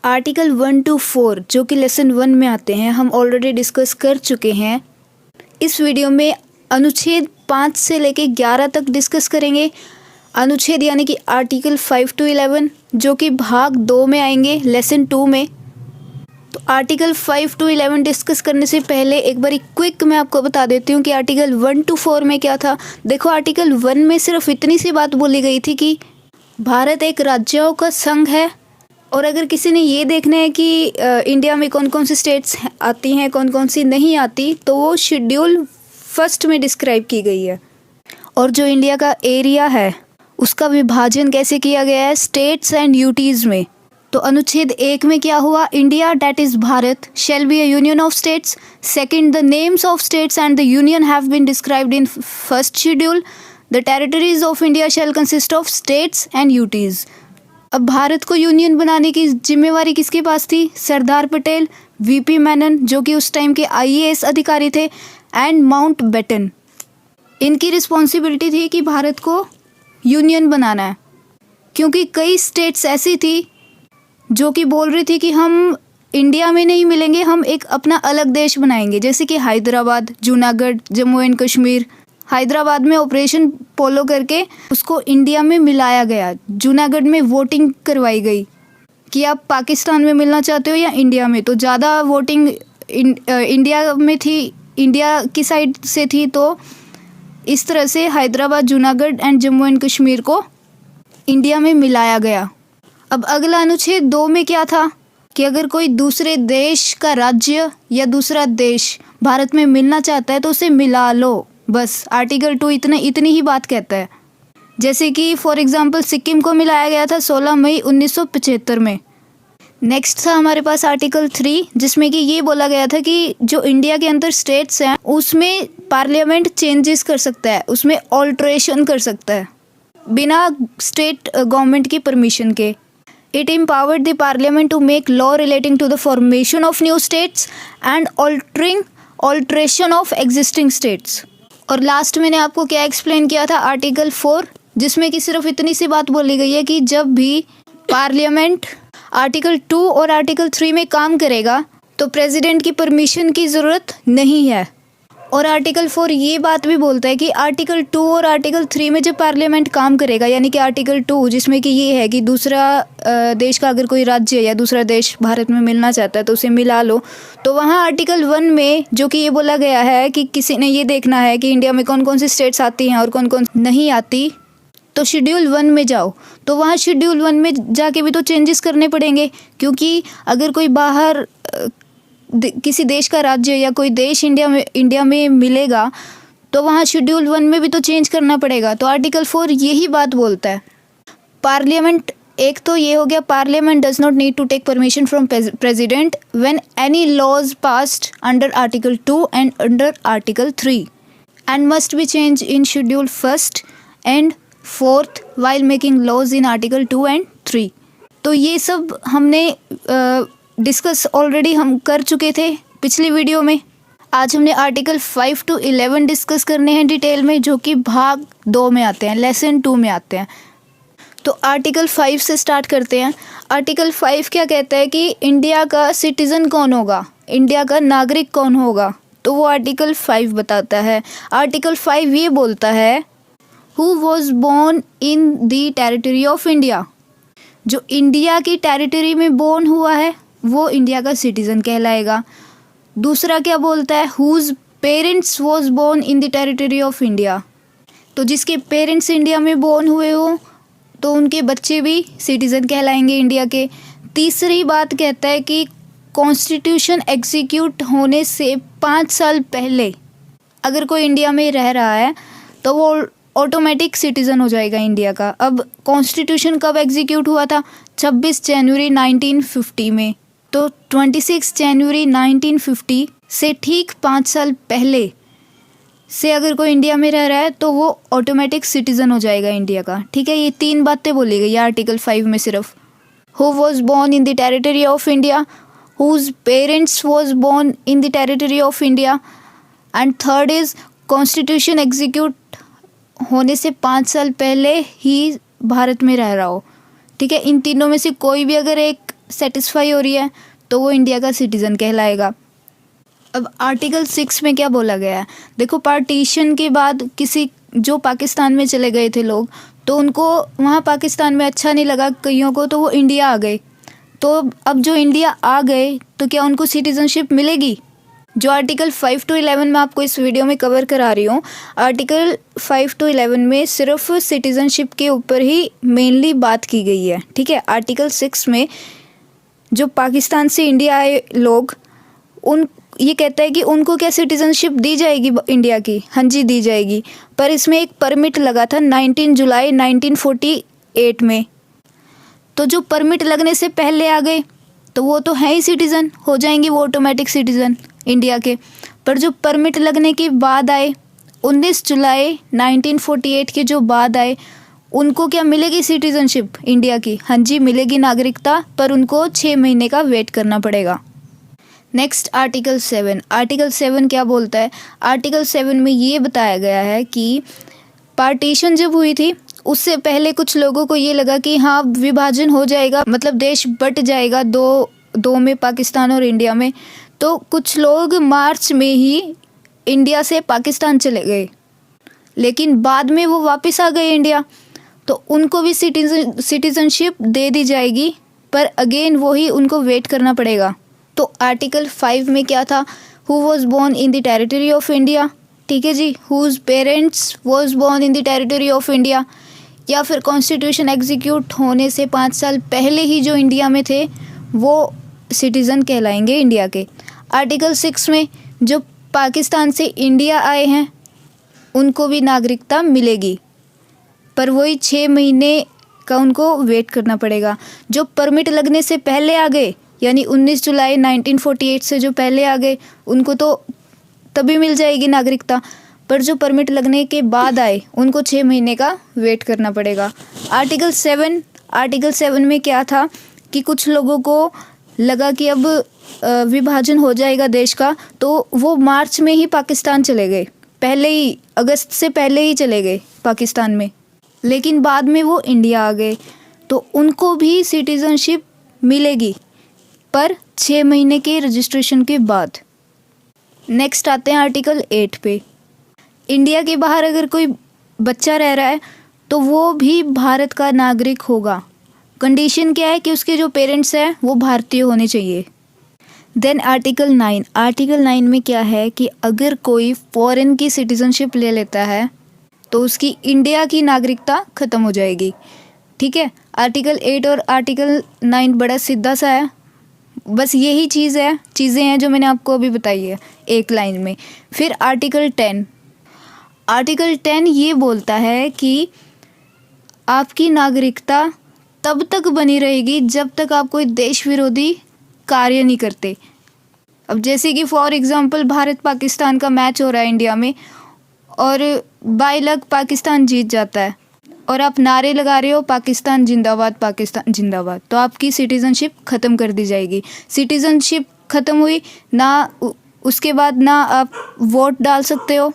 Article 1 to 4 जो कि lesson 1 में आते हैं, हम ऑलरेडी डिस्कस कर चुके हैं। इस वीडियो में अनुच्छेद 5 से लेके 11 तक डिस्कस करेंगे। अनुच्छेद यानी कि आर्टिकल 5 to 11 जो कि भाग 2 में आएंगे लेसन 2 में। तो आर्टिकल 5 to 11 डिस्कस करने से पहले एक बार क्विक मैं आपको बता देती हूँ कि आर्टिकल 1 to 4 में क्या था। देखो, आर्टिकल 1 में सिर्फ इतनी सी बात बोली गई थी कि भारत एक राज्यों का संघ है, और अगर किसी ने ये देखना है कि इंडिया में कौन कौन सी स्टेट्स आती हैं, कौन कौन सी नहीं आती, तो वो शेड्यूल फर्स्ट में डिस्क्राइब की गई है। और जो इंडिया का एरिया है उसका विभाजन कैसे किया गया है, स्टेट्स एंड यूटीज़ में। तो अनुच्छेद 1 में क्या हुआ, India that is Bharat shall be a union of states. Second, the names of states and the union have been described in first schedule. The territories of India shall consist of states and UTs. अब भारत को union बनाने की जिम्मेवारी किसके पास थी, Sardar Patel, VP Menon जो कि उस टाइम के आईएएस अधिकारी थे, एंड माउंट बेटन। इनकी रिस्पॉन्सिबिलिटी थी कि भारत को यूनियन बनाना है, क्योंकि कई स्टेट्स ऐसी थी जो कि बोल रही थी कि हम इंडिया में नहीं मिलेंगे, हम एक अपना अलग देश बनाएंगे, जैसे कि हैदराबाद, जूनागढ़, जम्मू एंड कश्मीर। हैदराबाद में ऑपरेशन पोलो करके उसको इंडिया में मिलाया गया। जूनागढ़ में वोटिंग करवाई गई कि आप पाकिस्तान में मिलना चाहते हो या इंडिया में, तो ज़्यादा वोटिंग इंडिया में थी, इंडिया की साइड से थी। तो इस तरह से हैदराबाद, जूनागढ़ एंड जम्मू एंड कश्मीर को इंडिया में मिलाया गया। अब अगला अनुच्छेद 2 में क्या था कि अगर कोई दूसरे देश का राज्य या दूसरा देश भारत में मिलना चाहता है तो उसे मिला लो, बस। आर्टिकल 2 इतनी ही बात कहता है। जैसे कि फॉर एग्जांपल सिक्किम को मिलाया गया था 16 मई 1975 में। नेक्स्ट था हमारे पास आर्टिकल 3, जिसमें कि ये बोला गया था कि जो इंडिया के अंदर स्टेट्स हैं उसमें पार्लियामेंट चेंजेस कर सकता है, उसमें ऑल्ट्रेशन कर सकता है बिना स्टेट गवर्नमेंट की परमिशन के। It empowered the parliament to make law relating to the formation of new states and alteration of existing states। और लास्ट मैंने आपको क्या एक्सप्लेन किया था, आर्टिकल 4, जिसमें कि सिर्फ इतनी सी बात बोली गई है कि जब भी पार्लियामेंट आर्टिकल 2 और आर्टिकल 3 में काम करेगा तो प्रेसिडेंट की परमिशन की ज़रूरत नहीं है। और आर्टिकल 4 ये बात भी बोलता है कि आर्टिकल 2 और आर्टिकल 3 में जब पार्लियामेंट काम करेगा, यानी कि आर्टिकल 2 जिसमें कि ये है कि दूसरा देश का अगर कोई राज्य या दूसरा देश भारत में मिलना चाहता है तो उसे मिला लो, तो वहाँ आर्टिकल 1 में जो कि ये बोला गया है कि किसी ने ये देखना है कि इंडिया में कौन कौन सी स्टेट्स आती हैं और कौन कौन नहीं आती, तो शेड्यूल 1 में जाओ। तो वहाँ शेड्यूल 1 में जाके भी तो चेंजेस करने पड़ेंगे, क्योंकि अगर कोई बाहर किसी देश का राज्य या कोई देश इंडिया में मिलेगा तो वहाँ शेड्यूल 1 में भी तो चेंज करना पड़ेगा। तो आर्टिकल 4 यही बात बोलता है। पार्लियामेंट, एक तो ये हो गया, parliament does not need to take permission from president when any laws passed under article 2 and under article 3 and must be change in schedule 1st and 4th while making laws in article 2 and 3। तो ये सब हमने discuss already हम कर चुके थे पिछली video में। आज हमने आर्टिकल 5 to 11 डिस्कस करने हैं डिटेल में, जो कि भाग 2 में आते हैं, लेसन 2 में आते हैं। तो आर्टिकल 5 से स्टार्ट करते हैं। आर्टिकल 5 क्या कहता है कि इंडिया का सिटीज़न कौन होगा, इंडिया का नागरिक कौन होगा, तो वो आर्टिकल 5 बताता है। आर्टिकल 5 ये बोलता है who was born in the territory of India. जो इंडिया की टेरिटरी में बोर्न हुआ है वो इंडिया का सिटीज़न कहलाएगा। दूसरा क्या बोलता है, whose parents was born in the territory of India. तो जिसके पेरेंट्स इंडिया में बोर्न हुए हो तो उनके बच्चे भी सिटीज़न कहलाएंगे इंडिया के। तीसरी बात कहता है कि कॉन्स्टिट्यूशन एग्जीक्यूट होने से 5 साल पहले अगर कोई इंडिया में रह रहा है तो वो ऑटोमेटिक सिटीज़न हो जाएगा इंडिया का। अब कॉन्स्टिट्यूशन कब एग्जीक्यूट हुआ था, 26 जनवरी 1950 में। तो 26 जनवरी 1950 से ठीक 5 साल पहले से अगर कोई इंडिया में रह रहा है तो वो ऑटोमेटिक सिटीज़न हो जाएगा इंडिया का। ठीक है, ये 3 बातें बोली गई है आर्टिकल 5 में सिर्फ। Who was born in the territory of India, whose parents was born in the territory of India, and third is constitution execute होने से 5 साल पहले ही भारत में रह रहा हो। ठीक है, इन तीनों में से कोई भी अगर एक सेटिस्फाई हो रही है तो वो इंडिया का सिटीज़न कहलाएगा। अब आर्टिकल 6 में क्या बोला गया है, देखो पार्टीशन के बाद किसी जो पाकिस्तान में चले गए थे लोग, तो उनको वहाँ पाकिस्तान में अच्छा नहीं लगा कईयों को, तो वो इंडिया आ गए। तो अब जो इंडिया आ गए तो क्या उनको सिटीज़नशिप मिलेगी? जो आर्टिकल 5 to 11 मैं आपको इस वीडियो में कवर करा रही हूँ, आर्टिकल 5 to 11 में सिर्फ सिटीज़नशिप के ऊपर ही मेनली बात की गई है, ठीक है। आर्टिकल 6 में जो पाकिस्तान से इंडिया आए लोग, ये कहता है कि उनको क्या सिटीज़नशिप दी जाएगी इंडिया की? हाँ जी, दी जाएगी, पर इसमें एक परमिट लगा था 19 जुलाई 1948 में। तो जो परमिट लगने से पहले आ गए तो वो तो है ही सिटीज़न, हो जाएंगे वो ऑटोमेटिक सिटीज़न इंडिया के। पर जो परमिट लगने के बाद आए, 19 जुलाई 1948 के जो बाद आए, उनको क्या मिलेगी सिटीज़नशिप इंडिया की? हाँ जी, मिलेगी नागरिकता, पर उनको 6 महीने का वेट करना पड़ेगा। Next article 7। आर्टिकल 7 क्या बोलता है? आर्टिकल 7 में ये बताया गया है कि पार्टीशन जब हुई थी उससे पहले कुछ लोगों को ये लगा कि हाँ विभाजन हो जाएगा, मतलब देश बट जाएगा दो में, पाकिस्तान और इंडिया में। तो कुछ लोग मार्च में ही इंडिया से पाकिस्तान चले गए, लेकिन बाद में वो वापस आ गए इंडिया, तो उनको भी सिटीज़नशिप दे दी जाएगी, पर अगेन वही उनको वेट करना पड़ेगा। तो आर्टिकल 5 में क्या था? Who was born in the territory of India, ठीक है जी, whose parents was born in the territory of India, या फिर कॉन्स्टिट्यूशन एग्जीक्यूट होने से 5 साल पहले ही जो इंडिया में थे वो सिटीज़न कहलाएंगे इंडिया के। आर्टिकल 6 में जो पाकिस्तान से इंडिया आए हैं उनको भी नागरिकता मिलेगी, पर वही 6 महीने का उनको वेट करना पड़ेगा। जो परमिट लगने से पहले आ गए, यानी 19 जुलाई 1948 से जो पहले आ गए, उनको तो तभी मिल जाएगी नागरिकता, पर जो परमिट लगने के बाद आए उनको 6 महीने का वेट करना पड़ेगा। आर्टिकल 7 में क्या था कि कुछ लोगों को लगा कि अब विभाजन हो जाएगा देश का, तो वो मार्च में ही पाकिस्तान चले गए, पहले ही अगस्त से पहले ही चले गए पाकिस्तान में, लेकिन बाद में वो इंडिया आ गए, तो उनको भी सिटीज़नशिप मिलेगी, पर 6 महीने के रजिस्ट्रेशन के बाद। नेक्स्ट आते हैं आर्टिकल 8 पे। इंडिया के बाहर अगर कोई बच्चा रह रहा है तो वो भी भारत का नागरिक होगा। कंडीशन क्या है कि उसके जो पेरेंट्स हैं वो भारतीय होने चाहिए। देन आर्टिकल 9 में क्या है कि अगर कोई फॉरेन की सिटीज़नशिप ले लेता है तो उसकी इंडिया की नागरिकता ख़त्म हो जाएगी, ठीक है। आर्टिकल 8 और आर्टिकल 9 बड़ा सीधा सा है, बस यही चीज़ें हैं जो मैंने आपको अभी बताई है एक लाइन में। फिर आर्टिकल 10 ये बोलता है कि आपकी नागरिकता तब तक बनी रहेगी जब तक आप कोई देश विरोधी कार्य नहीं करते। अब जैसे कि फॉर एग्जांपल भारत पाकिस्तान का मैच हो रहा है इंडिया में और बाय लक पाकिस्तान जीत जाता है और आप नारे लगा रहे हो पाकिस्तान जिंदाबाद, तो आपकी सिटीज़नशिप ख़त्म कर दी जाएगी। सिटीज़नशिप ख़त्म हुई ना, उसके बाद ना आप वोट डाल सकते हो,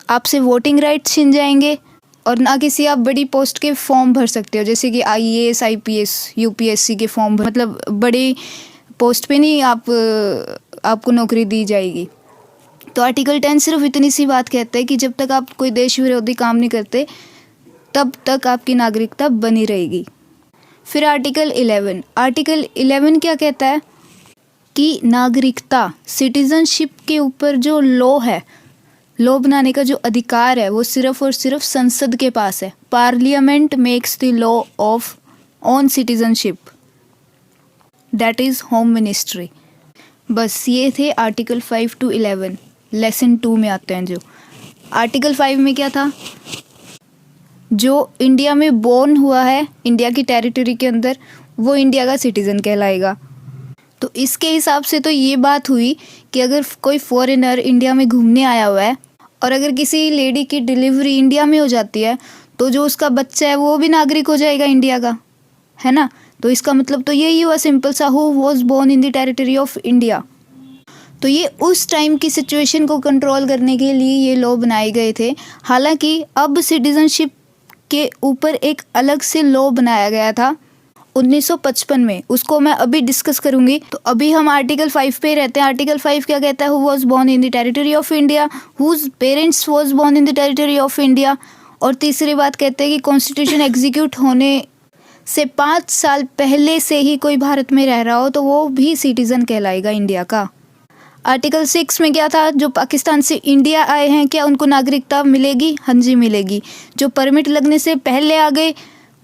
आपसे वोटिंग राइट्स छिन जाएंगे, और ना किसी आप बड़ी पोस्ट के फॉर्म भर सकते हो, जैसे कि IAS, IPS, UPSC के फॉर्म मतलब बड़ी पोस्ट पे नहीं आपको नौकरी दी जाएगी। तो आर्टिकल 10 सिर्फ इतनी सी बात कहता है कि जब तक आप कोई देश विरोधी काम नहीं करते तब तक आपकी नागरिकता बनी रहेगी। फिर आर्टिकल 11 क्या कहता है कि नागरिकता, सिटीज़नशिप के ऊपर जो लॉ बनाने का जो अधिकार है वो सिर्फ और सिर्फ संसद के पास है। Parliament makes the law of on citizenship, that is home ministry. बस ये थे आर्टिकल 5 to 11। लेसन 2 में आते हैं। जो आर्टिकल 5 में क्या था, जो इंडिया में बोर्न हुआ है इंडिया की टेरिटरी के अंदर वो इंडिया का सिटीज़न कहलाएगा। तो इसके हिसाब से तो ये बात हुई कि अगर कोई फॉरेनर इंडिया में घूमने आया हुआ है और अगर किसी लेडी की डिलीवरी इंडिया में हो जाती है तो जो उसका बच्चा है वो भी नागरिक हो जाएगा इंडिया का, है ना। तो इसका मतलब तो यही हुआ सिंपल सा, who was born in the territory of India. तो ये उस टाइम की सिचुएशन को कंट्रोल करने के लिए ये लॉ बनाए गए थे। हालांकि अब सिटीज़नशिप के ऊपर एक अलग से लॉ बनाया गया था, 1955 में, उसको मैं अभी डिस्कस करूंगी। तो अभी हम आर्टिकल 5 पे रहते हैं। आर्टिकल 5 क्या कहता है? Who was born in the territory of India, whose parents was born in the territory of India. और तीसरी बात कहते हैं कि कॉन्स्टिट्यूशन एग्जीक्यूट होने से 5 साल पहले से ही कोई भारत में रह रहा हो तो वो भी सिटीजन कहलाएगा इंडिया का। आर्टिकल 6 में क्या था? जो पाकिस्तान से इंडिया आए हैं क्या उनको नागरिकता मिलेगी? हाँ जी मिलेगी। जो परमिट लगने से पहले आ गए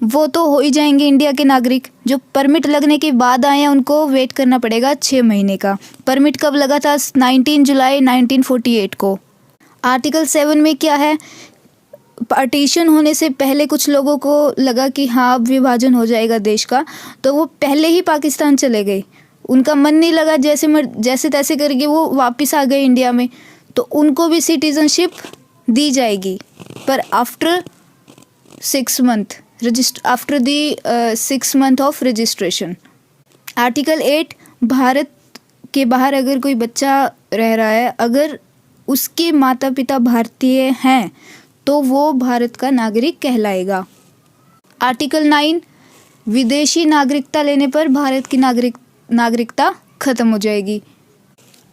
वो तो हो ही जाएंगे इंडिया के नागरिक। जो परमिट लगने के बाद आए हैं उनको वेट करना पड़ेगा 6 महीने का। परमिट कब लगा था? 19 जुलाई 1948 को। आर्टिकल 7 में क्या है? पार्टीशन होने से पहले कुछ लोगों को लगा कि हाँ अब विभाजन हो जाएगा देश का, तो वो पहले ही पाकिस्तान चले गए। उनका मन नहीं लगा, जैसे तैसे करके वो वापस आ गए इंडिया में, तो उनको भी सिटीजनशिप दी जाएगी, पर after 6 month after the 6 month of registration. Article 8, Bharat के बाहर अगर कोई बच्चा रह रहा है, अगर उसके माता पिता भारतीय हैं तो वो भारत का नागरिक कहलाएगा। आर्टिकल 9, विदेशी नागरिकता लेने पर भारत की नागरिकता खत्म हो जाएगी।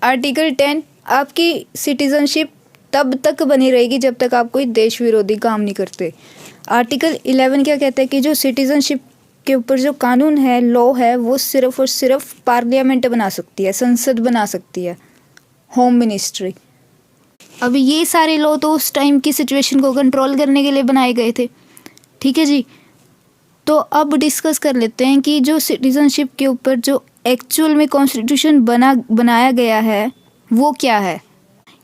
आर्टिकल 10, आपकी सिटीजनशिप तब तक बनी रहेगी जब तक आप कोई देश विरोधी काम नहीं करते। आर्टिकल 11 क्या कहता है कि जो सिटीजनशिप के ऊपर जो कानून है, लॉ है, वो सिर्फ और सिर्फ पार्लियामेंट बना सकती है, संसद बना सकती है, होम मिनिस्ट्री। अब ये सारे लॉ तो उस टाइम की सिचुएशन को कंट्रोल करने के लिए बनाए गए थे। ठीक है जी। तो अब डिस्कस कर लेते हैं कि जो सिटीजनशिप के ऊपर जो एक्चुअल में कॉन्स्टिट्यूशन बनाया गया है वो क्या है।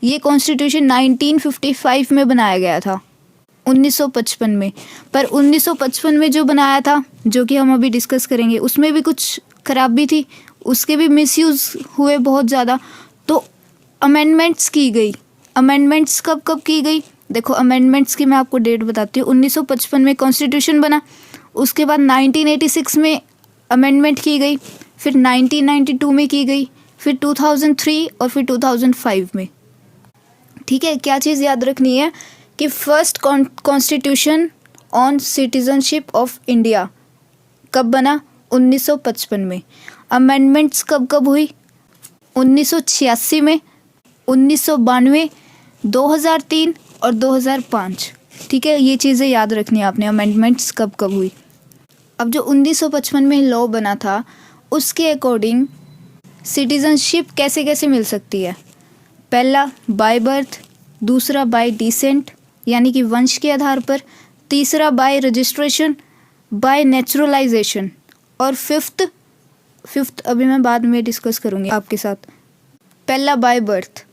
ये कॉन्स्टिट्यूशन 1955 में बनाया गया था, 1955 में। पर 1955 में जो बनाया था, जो कि हम अभी डिस्कस करेंगे, उसमें भी कुछ खराबी थी, उसके भी मिसयूज़ हुए बहुत ज़्यादा। तो अमेंडमेंट्स की गई। अमेंडमेंट्स कब कब की गई? देखो, अमेंडमेंट्स की मैं आपको डेट बताती हूँ। 1955 में कॉन्स्टिट्यूशन बना, उसके बाद 1986 में अमेंडमेंट की गई, फिर 1992 में की गई, फिर 2003 और फिर 2005 में। ठीक है, क्या चीज़ याद रखनी है कि first constitution on citizenship of India कब बना? 1955 में। अमेंडमेंट्स कब कब हुई? 1986 में, 1992, 2003 और 2005। ठीक है, ये चीज़ें याद रखनी है आपने, अमेंडमेंट्स कब कब हुई। अब जो 1955 में लॉ बना था उसके अकॉर्डिंग सिटीजनशिप कैसे कैसे मिल सकती है? पहला बाय बर्थ, दूसरा बाय डिसेंट यानी कि वंश के आधार पर, तीसरा बाय रजिस्ट्रेशन, बाय नेचुरलाइजेशन, और फिफ्थ अभी मैं बाद में डिस्कस करूँगी आपके साथ। पहला बाय बर्थ।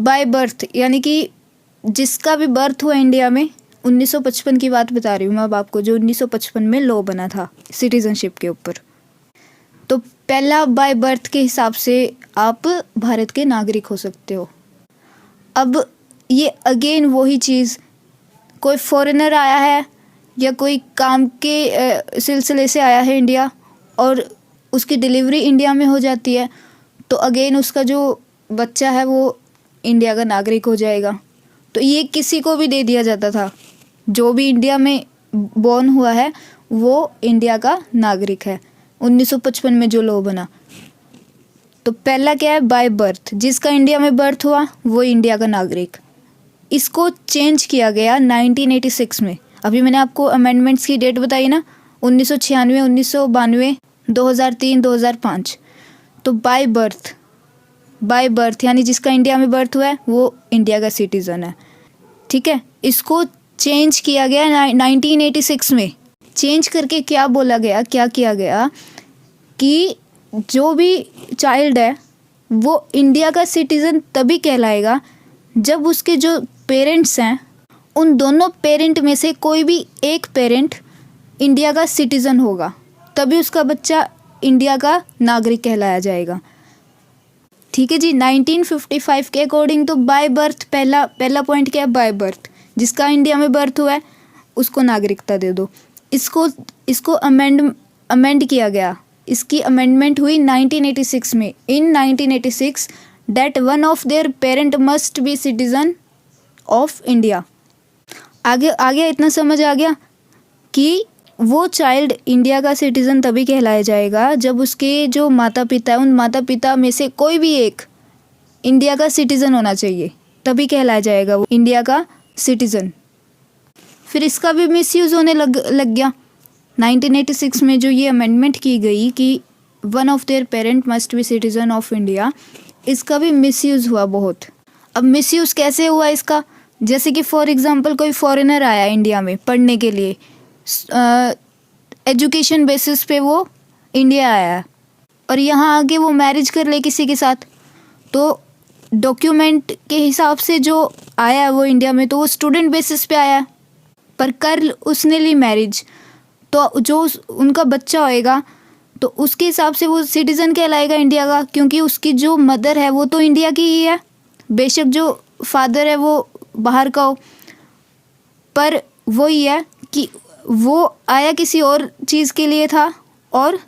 बाय बर्थ यानी कि जिसका भी बर्थ हुआ इंडिया में, 1955 की बात बता रही हूँ मैं अब आपको, जो 1955 में लॉ बना था सिटीजनशिप के ऊपर। तो पहला बाय बर्थ के हिसाब से आप भारत के नागरिक हो सकते हो। अब ये अगेन वही चीज़, कोई फॉरेनर आया है या कोई काम के सिलसिले से आया है इंडिया और उसकी डिलीवरी इंडिया में हो जाती है, तो अगेन उसका जो बच्चा है वो इंडिया का नागरिक हो जाएगा। तो ये किसी को भी दे दिया जाता था, जो भी इंडिया में बॉर्न हुआ है वो इंडिया का नागरिक है। 1955 में जो लॉ बना, तो पहला क्या है? बाय बर्थ, जिसका इंडिया में बर्थ हुआ वो इंडिया का नागरिक। इसको चेंज किया गया 1986 में। अभी मैंने आपको अमेंडमेंट्स की डेट बताई ना, 1996, 1992, 2003, 2005। तो बाय बर्थ यानी जिसका इंडिया में बर्थ हुआ है वो इंडिया का सिटीज़न है। ठीक है, इसको चेंज किया गया 1986 में। चेंज करके क्या किया गया कि जो भी चाइल्ड है वो इंडिया का सिटीज़न तभी कहलाएगा जब उसके जो पेरेंट्स हैं उन दोनों पेरेंट में से कोई भी एक पेरेंट इंडिया का सिटीज़न होगा, तभी उसका बच्चा इंडिया का नागरिक कहलाया जाएगा। ठीक है जी। 1955 के अकॉर्डिंग तो बाय बर्थ पहला पॉइंट क्या है? बाय बर्थ, जिसका इंडिया में बर्थ हुआ है उसको नागरिकता दे दो। इसको अमेंड किया गया, इसकी अमेंडमेंट हुई 1986 में। In 1986 that one of their parent must be citizen of India. आगे इतना समझ आ गया कि वो चाइल्ड इंडिया का सिटीज़न तभी कहलाया जाएगा जब उसके जो माता पिता है, उन माता पिता में से कोई भी एक इंडिया का सिटीज़न होना चाहिए, तभी कहलाया जाएगा वो इंडिया का सिटीज़न। फिर इसका भी मिसयूज़ होने लग गया। 1986 में जो ये अमेंडमेंट की गई कि one of their parent must B citizen of India, इसका भी मिसयूज़ हुआ बहुत। अब मिसयूज़ कैसे हुआ इसका? जैसे कि फॉर एग्ज़ाम्पल कोई फॉरेनर आया इंडिया में पढ़ने के लिए, एजुकेशन बेसिस पे वो इंडिया आया और यहाँ आके वो मैरिज कर ले किसी के साथ, तो डॉक्यूमेंट के हिसाब से जो आया वो इंडिया में, तो वो स्टूडेंट बेसिस पे आया, पर कर उसने ली मैरिज, तो जो उनका बच्चा होएगा तो उसके हिसाब से वो सिटीज़न कहलाएगा इंडिया का, क्योंकि उसकी जो मदर है वो तो इंडिया की ही है, बेशक जो फादर है वो बाहर का हो, पर वही है कि वो आया किसी और चीज़ के लिए था और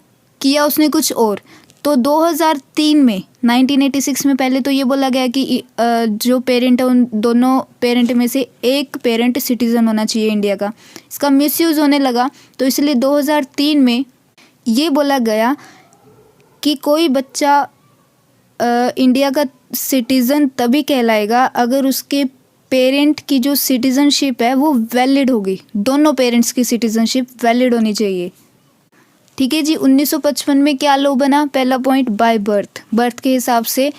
किया उसने कुछ और। तो 2003 में 1986 में पहले तो ये बोला गया कि जो पेरेंट है उन दोनों पेरेंट में से एक पेरेंट सिटीज़न होना चाहिए इंडिया का। इसका मिसयूज़ होने लगा, तो इसलिए 2003 में ये बोला गया कि कोई बच्चा इंडिया का सिटीज़न तभी कहलाएगा अगर उसके पेरेंट की जो सिटीज़नशिप है वो वैलिड होगी, दोनों पेरेंट्स की सिटीज़नशिप वैलिड होनी चाहिए। ठीक है जी। 1955 में क्या लॉ बना? पहला पॉइंट, बाय बर्थ, बर्थ के हिसाब से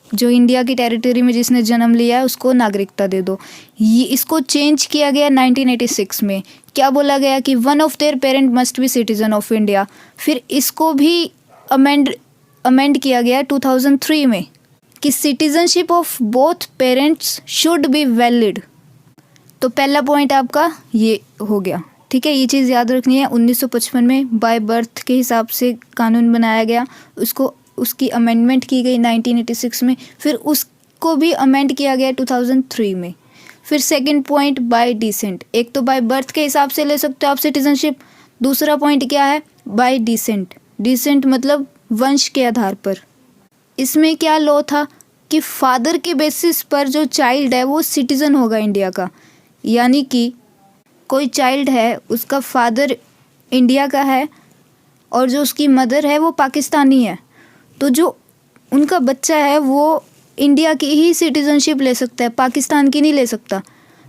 जो इंडिया की टेरिटरी में जिसने जन्म लिया है उसको नागरिकता दे दो। ये इसको चेंज किया गया 1986 में। क्या बोला गया कि one of their parent must B citizen of India. फिर इसको भी अमेंड किया गया 2003 में कि citizenship of both parents should be valid. तो पहला पॉइंट आपका ये हो गया। ठीक है, ये चीज़ याद रखनी है। 1955 में बाय बर्थ के हिसाब से कानून बनाया गया, उसकी अमेंडमेंट की गई 1986 में, फिर उसको भी अमेंड किया गया 2003 में। फिर सेकंड पॉइंट, बाय डिसेंट। एक तो बाय बर्थ के हिसाब से ले सकते हो आप सिटीजनशिप, दूसरा पॉइंट क्या है? Bye decent. डिसेंट मतलब वंश के आधार पर। इसमें क्या लॉ था कि फादर के बेसिस पर जो चाइल्ड है वो सिटीज़न होगा इंडिया का। यानी कि कोई चाइल्ड है, उसका फादर इंडिया का है और जो उसकी मदर है वो पाकिस्तानी है, तो जो उनका बच्चा है वो इंडिया की ही सिटीज़नशिप ले सकता है, पाकिस्तान की नहीं ले सकता।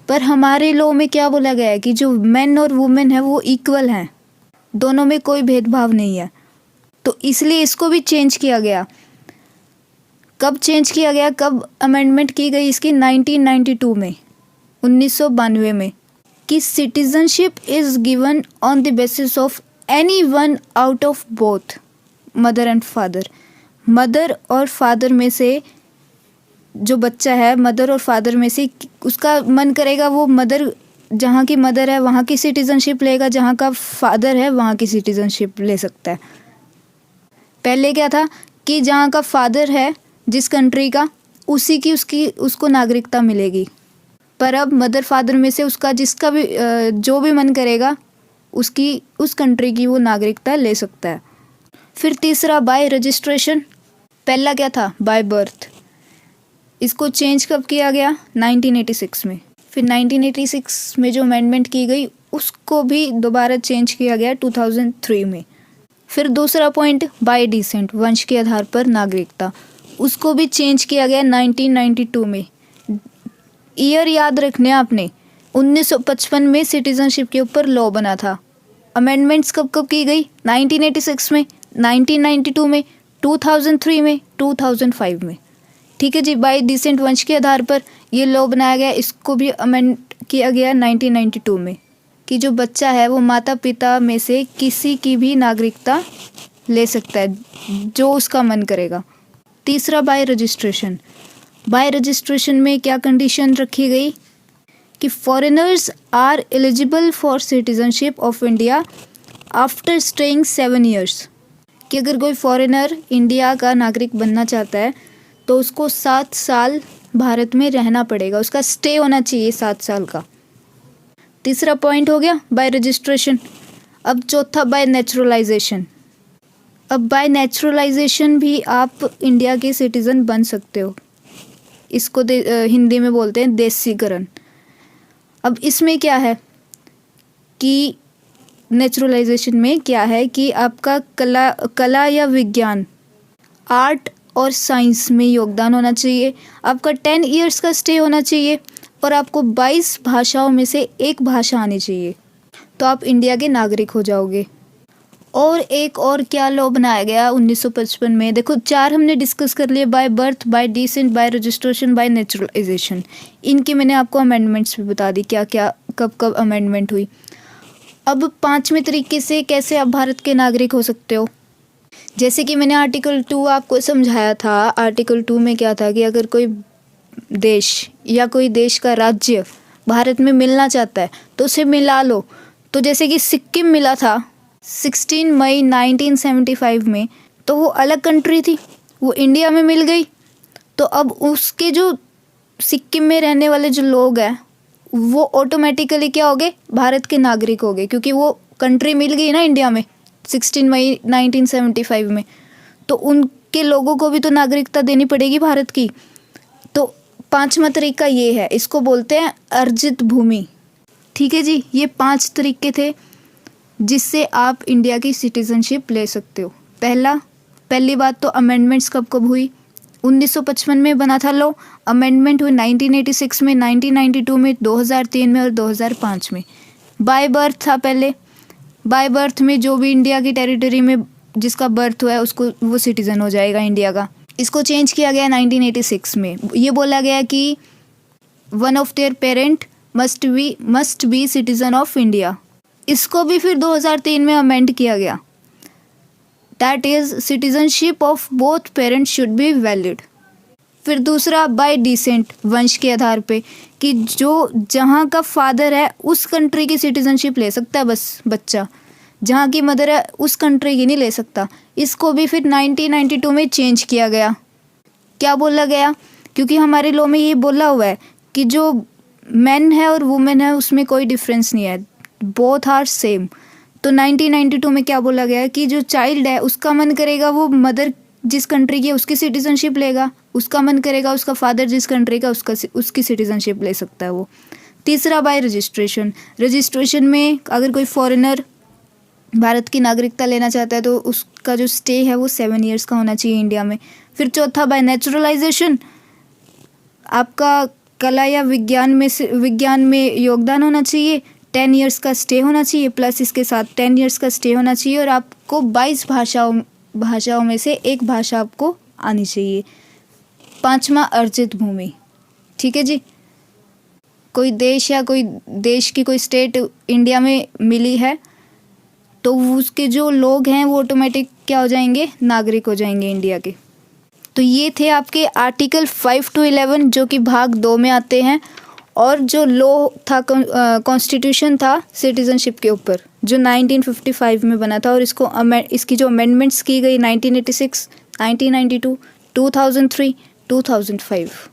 पर हमारे लॉ में क्या बोला गया है कि जो मेन और वुमेन है वो इक्वल हैं, दोनों में कोई भेदभाव नहीं है। तो इसलिए इसको भी चेंज किया गया। कब चेंज किया गया, कब अमेंडमेंट की गई इसकी? 1992 में, 1992 में, कि citizenship is given on the basis of any one out of both mother and father. Mother और फादर में से जो बच्चा है, मदर और फादर में से उसका मन करेगा वो मदर, जहाँ की मदर है वहाँ की सिटीजनशिप लेगा, जहाँ का फादर है वहाँ की सिटीजनशिप ले सकता है। पहले क्या था कि जहाँ का फादर है जिस कंट्री का, उसी की उसको नागरिकता मिलेगी। पर अब मदर फादर में से उसका जिसका भी जो भी मन करेगा उसकी उस कंट्री की वो नागरिकता ले सकता है। फिर तीसरा, बाय रजिस्ट्रेशन। पहला क्या था? By birth. इसको चेंज कब किया गया? 1986 में। फिर 1986 में जो अमेंडमेंट की गई उसको भी दोबारा चेंज किया गया 2003 में। फिर दूसरा पॉइंट, बाय डिसेंट, वंश के आधार पर नागरिकता, उसको भी चेंज किया गया 1992 में। ईयर याद रखने आपने, 1955 में सिटीजनशिप के ऊपर लॉ बना था। अमेंडमेंट्स कब कब की गई? 1986 में, 1992 में, 2003 में, 2005 में। ठीक है जी। बाय डिसेंट, वंश के आधार पर ये लॉ बनाया गया, इसको भी अमेंड किया गया 1992 में कि जो बच्चा है वो माता पिता में से किसी की भी नागरिकता ले सकता है जो उसका मन करेगा। तीसरा, बाय रजिस्ट्रेशन। बाय रजिस्ट्रेशन में क्या कंडीशन रखी गई कि foreigners are eligible for citizenship of India after staying 7 years. कि अगर कोई फॉरेनर इंडिया का नागरिक बनना चाहता है तो उसको 7 साल भारत में रहना पड़ेगा, उसका स्टे होना चाहिए 7 साल का। तीसरा पॉइंट हो गया बाय रजिस्ट्रेशन। अब चौथा, बाय नेचुरलाइजेशन। अब बाय नेचुरलाइजेशन भी आप इंडिया के सिटीज़न बन सकते हो, इसको हिंदी में बोलते हैं देसीकरण। अब इसमें क्या है कि नेचुरलाइजेशन में क्या है कि आपका कला या विज्ञान, आर्ट और साइंस में योगदान होना चाहिए, आपका 10 इयर्स का स्टे होना चाहिए और आपको 22 भाषाओं में से एक भाषा आनी चाहिए, तो आप इंडिया के नागरिक हो जाओगे। और एक और क्या लॉ बनाया गया 1955 में, देखो 4 हमने डिस्कस कर लिए, by birth, bye decent, bye registration, bye naturalisation. इनकी मैंने आपको अमेंडमेंट्स भी बता दी, क्या क्या कब कब अमेंडमेंट हुई। अब 5वें तरीके से कैसे आप भारत के नागरिक हो सकते हो, जैसे कि मैंने आर्टिकल 2 आपको समझाया था। आर्टिकल 2 में क्या था कि अगर कोई देश या कोई देश का राज्य भारत में मिलना चाहता है तो उसे मिला लो। तो जैसे कि सिक्किम मिला था 16 मई 1975 में, तो वो अलग कंट्री थी, वो इंडिया में मिल गई। तो अब उसके जो सिक्किम में रहने वाले जो लोग हैं वो ऑटोमेटिकली क्या हो गए, भारत के नागरिक हो गए, क्योंकि वो कंट्री मिल गई ना इंडिया में 16 मई 1975 में। तो उनके लोगों को भी तो नागरिकता देनी पड़ेगी भारत की। तो 5वां तरीका ये है, इसको बोलते हैं अर्जित भूमि। ठीक है जी, ये 5 तरीके थे जिससे आप इंडिया की सिटीजनशिप ले सकते हो। पहली बात तो अमेंडमेंट्स कब कब हुई, 1955 में बना था लॉ, अमेंडमेंट हुई 1986 में, 1992 में, 2003 में और 2005 में। बाय बर्थ था पहले, बाय बर्थ में जो भी इंडिया की टेरिटरी में जिसका बर्थ हुआ है उसको वो सिटीज़न हो जाएगा इंडिया का। इसको चेंज किया गया 1986 में, ये बोला गया कि one of their parent must B citizen of India. इसको भी फिर 2003 में अमेंड किया गया, that is citizenship of both parents should be valid. फिर दूसरा बाय डिसेंट, वंश के आधार पे, कि जो जहाँ का फादर है उस कंट्री की सिटीजनशिप ले सकता है बस बच्चा, जहाँ की मदर है उस कंट्री की नहीं ले सकता। इसको भी फिर 1992 में चेंज किया गया। क्या बोला गया, क्योंकि हमारे लॉ में ये बोला हुआ है कि जो मैन है और वुमेन है उसमें कोई डिफरेंस नहीं है, बोथ आर सेम। तो 1992 में क्या बोला गया कि जो चाइल्ड है उसका मन करेगा वो मदर जिस कंट्री की है उसकी सिटीजनशिप लेगा, उसका मन करेगा उसका फादर जिस कंट्री का उसकी सिटीजनशिप ले सकता है वो। तीसरा बाय रजिस्ट्रेशन में अगर कोई फॉरेनर भारत की नागरिकता लेना चाहता है तो उसका जो स्टे है वो 7 इयर्स का होना चाहिए इंडिया में। फिर चौथा बाय नेचुरलाइजेशन, आपका कला या विज्ञान में योगदान होना चाहिए, 10 इयर्स का स्टे होना चाहिए, प्लस इसके साथ 10 इयर्स का स्टे होना चाहिए और आपको 22 भाषाओं में से एक भाषा आपको आनी चाहिए। 5वां अर्जित भूमि। ठीक है जी, कोई देश या कोई देश की कोई स्टेट इंडिया में मिली है तो उसके जो लोग हैं वो ऑटोमेटिक क्या हो जाएंगे, नागरिक हो जाएंगे इंडिया के। तो ये थे आपके आर्टिकल 5 to 11 जो कि भाग 2 में आते हैं, और जो लॉ था कॉन्स्टिट्यूशन था सिटीजनशिप के ऊपर जो 1955 में बना था, और इसकी जो अमेंडमेंट्स की गई 1986, 1992, 2003, 2005।